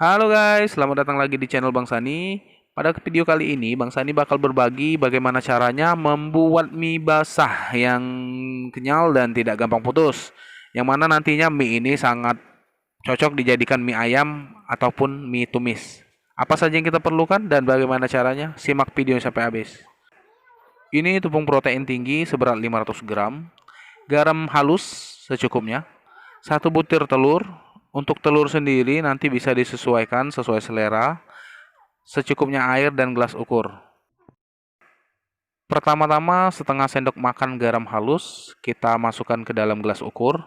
Halo guys, selamat datang lagi di channel Bang Sani. Pada video kali ini, Bang Sani bakal berbagi bagaimana caranya membuat mie basah yang kenyal dan tidak gampang putus. Yang mana nantinya mie ini sangat cocok dijadikan mie ayam ataupun mie tumis. Apa saja yang kita perlukan dan bagaimana caranya? Simak video sampai habis. Ini tepung protein tinggi seberat 500 gram, garam halus secukupnya, satu butir telur. Untuk telur sendiri nanti bisa disesuaikan sesuai selera, secukupnya air dan gelas ukur. Pertama-tama setengah sendok makan garam halus kita masukkan ke dalam gelas ukur.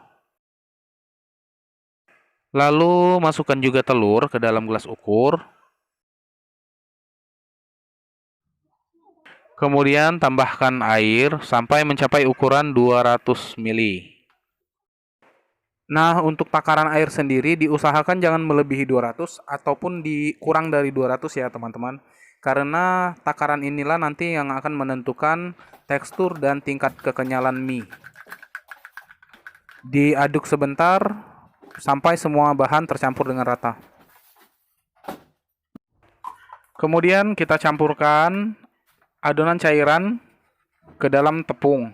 Lalu masukkan juga telur ke dalam gelas ukur. Kemudian tambahkan air sampai mencapai ukuran 200 ml. Nah, untuk takaran air sendiri diusahakan jangan melebihi 200 ataupun dikurang dari 200 ya, teman-teman. Karena takaran inilah nanti yang akan menentukan tekstur dan tingkat kekenyalan mie. Diaduk sebentar sampai semua bahan tercampur dengan rata. Kemudian kita campurkan adonan cairan ke dalam tepung.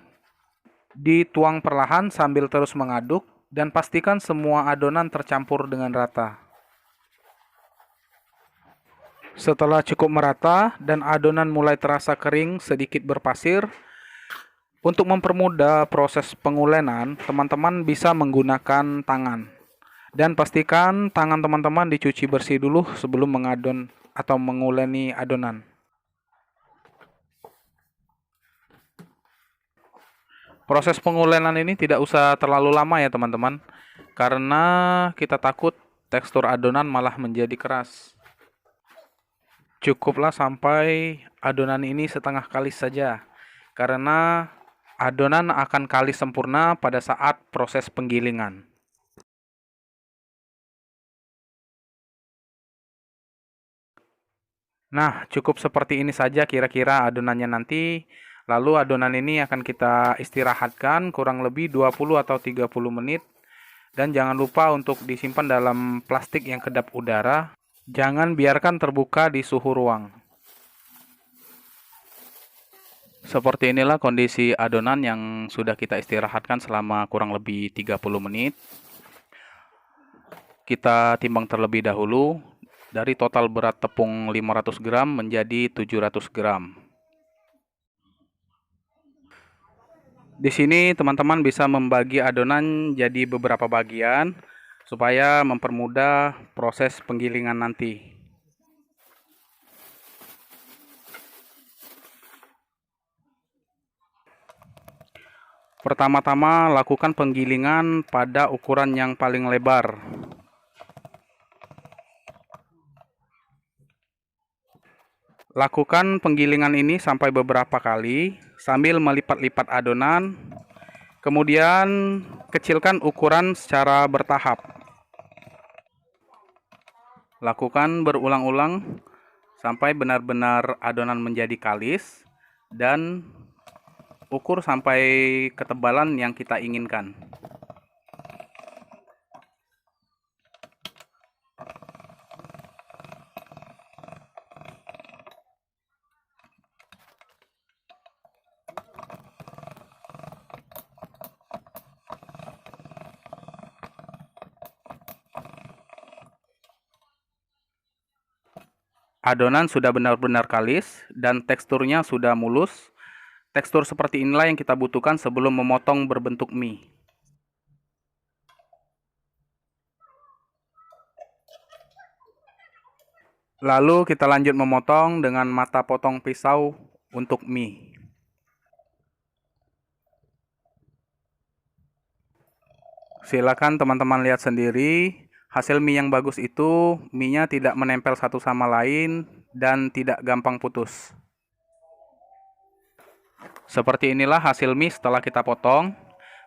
Dituang perlahan sambil terus mengaduk dan pastikan semua adonan tercampur dengan rata. Setelah cukup merata dan adonan mulai terasa kering sedikit berpasir, untuk mempermudah proses pengulenan, teman-teman bisa menggunakan tangan. Dan pastikan tangan teman-teman dicuci bersih dulu sebelum mengadon atau menguleni adonan. Proses pengulenan ini tidak usah terlalu lama ya teman-teman, karena kita takut tekstur adonan malah menjadi keras. Cukuplah sampai adonan ini setengah kalis saja, karena adonan akan kalis sempurna pada saat proses penggilingan. Nah, cukup seperti ini saja kira-kira adonannya nanti. Lalu adonan ini akan kita istirahatkan kurang lebih 20 atau 30 menit. Dan jangan lupa untuk disimpan dalam plastik yang kedap udara. Jangan biarkan terbuka di suhu ruang. Seperti inilah kondisi adonan yang sudah kita istirahatkan selama kurang lebih 30 menit. Kita timbang terlebih dahulu. Dari total berat tepung 500 gram menjadi 700 gram. Di sini teman-teman bisa membagi adonan jadi beberapa bagian supaya mempermudah proses penggilingan nanti. Pertama-tama lakukan penggilingan pada ukuran yang paling lebar. Lakukan penggilingan ini sampai beberapa kali sambil melipat-lipat adonan. Kemudian kecilkan ukuran secara bertahap. Lakukan berulang-ulang sampai benar-benar adonan menjadi kalis dan ukur sampai ketebalan yang kita inginkan. Adonan sudah benar-benar kalis dan teksturnya sudah mulus. Tekstur seperti inilah yang kita butuhkan sebelum memotong berbentuk mie. Lalu kita lanjut memotong dengan mata potong pisau untuk mie. Silakan teman-teman lihat sendiri. Hasil mie yang bagus itu mie-nya tidak menempel satu sama lain dan tidak gampang putus. Seperti inilah hasil mie setelah kita potong.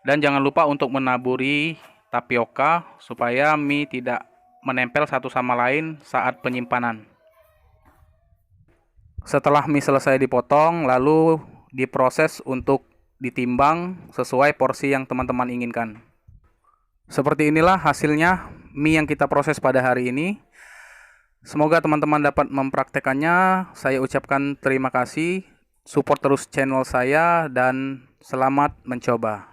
Dan jangan lupa untuk menaburi tapioka supaya mie tidak menempel satu sama lain saat penyimpanan. Setelah mie selesai dipotong, lalu diproses untuk ditimbang sesuai porsi yang teman-teman inginkan. Seperti inilah hasilnya mie yang kita proses pada hari ini. Semoga teman-teman dapat mempraktekannya. Saya ucapkan terima kasih. Support terus channel saya dan selamat mencoba.